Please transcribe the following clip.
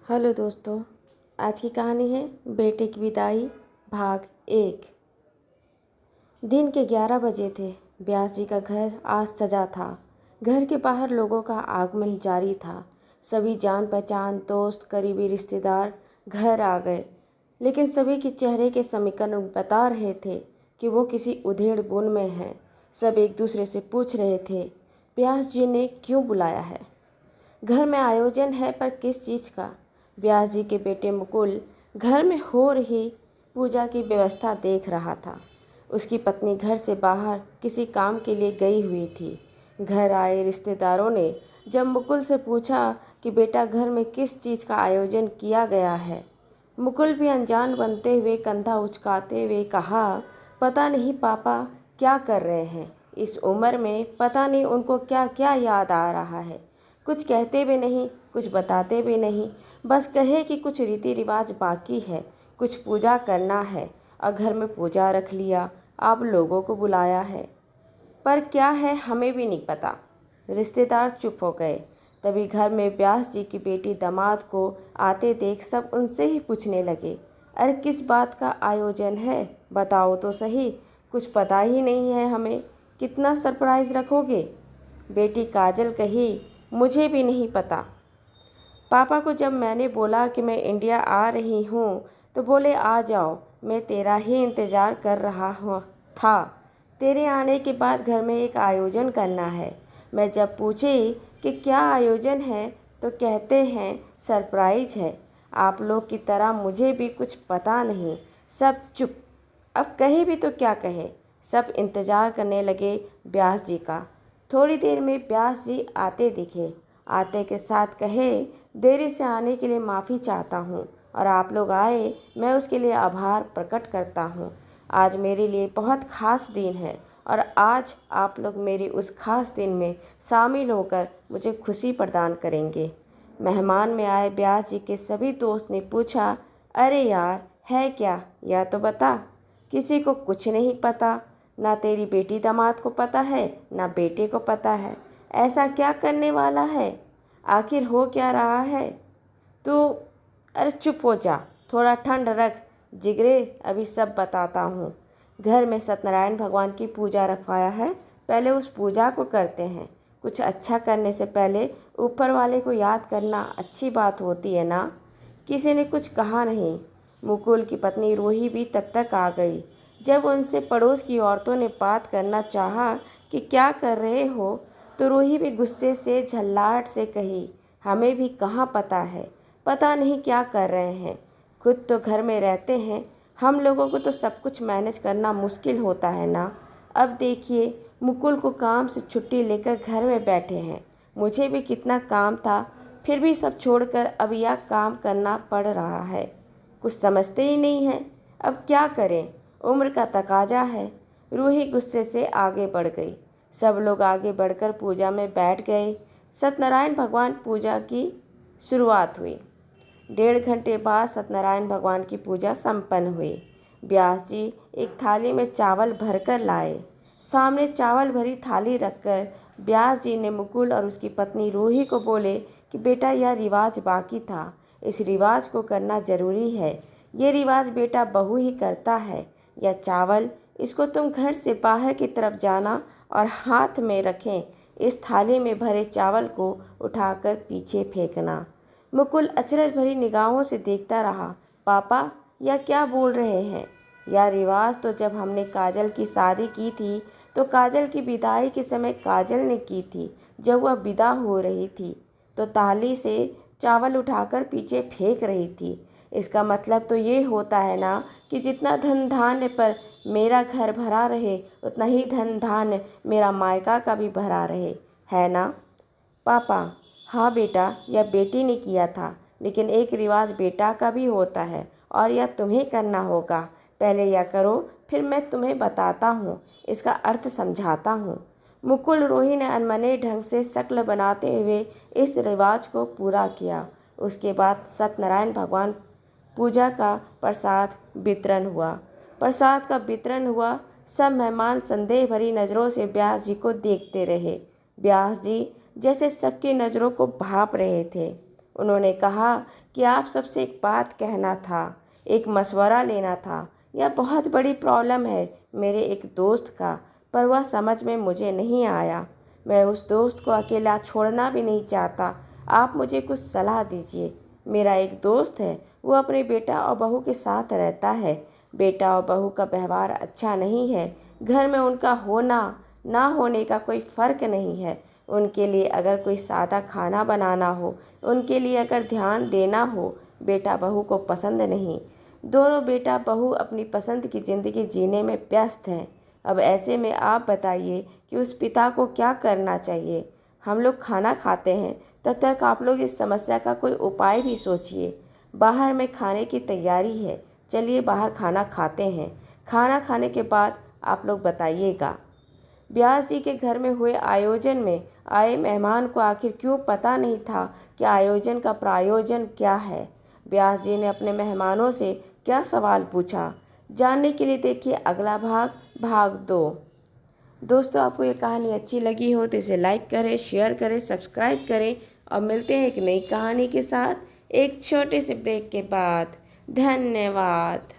Hello दोस्तों, आज की कहानी है बेटे की विदाई भाग 1। दिन के 11 बजे थे। व्यास जी का घर आज सजा था। घर के बाहर लोगों का आगमन जारी था। सभी जान पहचान, दोस्त, करीबी रिश्तेदार घर आ गए, लेकिन सभी के चेहरे के समीकरण बता रहे थे कि वो किसी उधेड़ बुन में हैं। सब एक दूसरे से पूछ रहे थे, व्यास जी ने क्यों बुलाया है? घर में आयोजन है, पर किस चीज़ का? व्यास जी के बेटे मुकुल घर में हो रही पूजा की व्यवस्था देख रहा था। उसकी पत्नी घर से बाहर किसी काम के लिए गई हुई थी। घर आए रिश्तेदारों ने जब मुकुल से पूछा कि बेटा, घर में किस चीज़ का आयोजन किया गया है, मुकुल भी अनजान बनते हुए कंधा उचकाते हुए कहा, पता नहीं पापा क्या कर रहे हैं। इस उम्र में पता नहीं उनको क्या क्या याद आ रहा है। कुछ कहते भी नहीं, कुछ बताते भी नहीं, बस कहे कि कुछ रीति रिवाज बाकी है, कुछ पूजा करना है और घर में पूजा रख लिया, आप लोगों को बुलाया है, पर क्या है हमें भी नहीं पता। रिश्तेदार चुप हो गए। तभी घर में व्यास जी की बेटी दामाद को आते देख सब उनसे ही पूछने लगे, अरे किस बात का आयोजन है, बताओ तो सही, कुछ पता ही नहीं है हमें, कितना सरप्राइज़ रखोगे? बेटी काजल कही, मुझे भी नहीं पता। पापा को जब मैंने बोला कि मैं इंडिया आ रही हूँ तो बोले आ जाओ, मैं तेरा ही इंतज़ार कर रहा था। तेरे आने के बाद घर में एक आयोजन करना है। मैं जब पूछी कि क्या आयोजन है तो कहते हैं सरप्राइज़ है। आप लोग की तरह मुझे भी कुछ पता नहीं। सब चुप। अब कहे भी तो क्या कहे। सब इंतज़ार करने लगे व्यास जी का। थोड़ी देर में व्यास जी आते दिखे। आते के साथ कहे, देरी से आने के लिए माफ़ी चाहता हूँ और आप लोग आए, मैं उसके लिए आभार प्रकट करता हूँ। आज मेरे लिए बहुत ख़ास दिन है और आज आप लोग मेरी उस ख़ास दिन में शामिल होकर मुझे खुशी प्रदान करेंगे। मेहमान में आए व्यास जी के सभी दोस्त ने पूछा, अरे यार, है क्या, या तो बता। किसी को कुछ नहीं पता, ना तेरी बेटी दामाद को पता है, ना बेटे को पता है। ऐसा क्या करने वाला है? आखिर हो क्या रहा है? तू अरे चुप हो जा, थोड़ा ठंड रख जिगरे, अभी सब बताता हूँ। घर में सत्यनारायण भगवान की पूजा रखवाया है, पहले उस पूजा को करते हैं। कुछ अच्छा करने से पहले ऊपर वाले को याद करना अच्छी बात होती है ना। किसी ने कुछ कहा नहीं। मुकुल की पत्नी रूही भी तब तक आ गई। जब उनसे पड़ोस की औरतों ने बात करना चाहा कि क्या कर रहे हो, तो रूही भी गुस्से से झल्लाहट से कही, हमें भी कहाँ पता है, पता नहीं क्या कर रहे हैं। खुद तो घर में रहते हैं, हम लोगों को तो सब कुछ मैनेज करना मुश्किल होता है ना। अब देखिए, मुकुल को काम से छुट्टी लेकर घर में बैठे हैं। मुझे भी कितना काम था, फिर भी सब छोड़कर अब यह काम करना पड़ रहा है। कुछ समझते ही नहीं हैं। अब क्या करें, उम्र का तकाजा है। रूही गुस्से से आगे बढ़ गई। सब लोग आगे बढ़कर पूजा में बैठ गए। सत्यनारायण भगवान पूजा की शुरुआत हुई। 1.5 घंटे बाद सत्यनारायण भगवान की पूजा संपन्न हुई। व्यास जी एक थाली में चावल भरकर लाए। सामने चावल भरी थाली रखकर व्यास जी ने मुकुल और उसकी पत्नी रूही को बोले कि बेटा, यह रिवाज बाकी था, इस रिवाज को करना ज़रूरी है। ये रिवाज बेटा बहू ही करता है। यह चावल, इसको तुम घर से बाहर की तरफ जाना और हाथ में रखें इस थाली में भरे चावल को उठाकर पीछे फेंकना। मुकुल अचरज भरी निगाहों से देखता रहा। पापा, यह क्या बोल रहे हैं? यह रिवाज तो जब हमने काजल की शादी की थी तो काजल की विदाई के समय काजल ने की थी। जब वह विदा हो रही थी तो थाली से चावल उठाकर पीछे फेंक रही थी। इसका मतलब तो ये होता है ना कि जितना धन धान्य पर मेरा घर भरा रहे, उतना ही धन धान्य मेरा मायका का भी भरा रहे, है ना? पापा, हाँ बेटा, यह बेटी ने किया था, लेकिन एक रिवाज बेटा का भी होता है और यह तुम्हें करना होगा। पहले यह करो, फिर मैं तुम्हें बताता हूँ, इसका अर्थ समझाता हूँ। मुकुल रोही ने अनमने ढंग से शक्ल बनाते हुए इस रिवाज को पूरा किया। उसके बाद सत्यनारायण भगवान पूजा का प्रसाद वितरण हुआ। प्रसाद का वितरण हुआ। सब मेहमान संदेह भरी नज़रों से व्यास जी को देखते रहे। व्यास जी जैसे सबकी नज़रों को भांप रहे थे। उन्होंने कहा कि आप सबसे एक बात कहना था, एक मशवरा लेना था। यह बहुत बड़ी प्रॉब्लम है मेरे एक दोस्त का, पर वह समझ में मुझे नहीं आया। मैं उस दोस्त को अकेला छोड़ना भी नहीं चाहता। आप मुझे कुछ सलाह दीजिए। मेरा एक दोस्त है, वो अपने बेटा और बहू के साथ रहता है। बेटा और बहू का व्यवहार अच्छा नहीं है। घर में उनका होना ना होने का कोई फ़र्क नहीं है। उनके लिए अगर कोई सादा खाना बनाना हो, उनके लिए अगर ध्यान देना हो, बेटा बहू को पसंद नहीं। दोनों बेटा बहू अपनी पसंद की ज़िंदगी जीने में व्यस्त हैं। अब ऐसे में आप बताइए कि उस पिता को क्या करना चाहिए। हम लोग खाना खाते हैं, तब तक आप लोग इस समस्या का कोई उपाय भी सोचिए। बाहर में खाने की तैयारी है, चलिए बाहर खाना खाते हैं। खाना खाने के बाद आप लोग बताइएगा। व्यास जी के घर में हुए आयोजन में आए मेहमान को आखिर क्यों पता नहीं था कि आयोजन का प्रायोजन क्या है। व्यास जी ने अपने मेहमानों से क्या सवाल पूछा, जानने के लिए देखिए अगला भाग, भाग 2। दोस्तों, आपको ये कहानी अच्छी लगी हो तो इसे लाइक करें, शेयर करें, सब्सक्राइब करें और मिलते हैं एक नई कहानी के साथ एक छोटे से ब्रेक के बाद। धन्यवाद।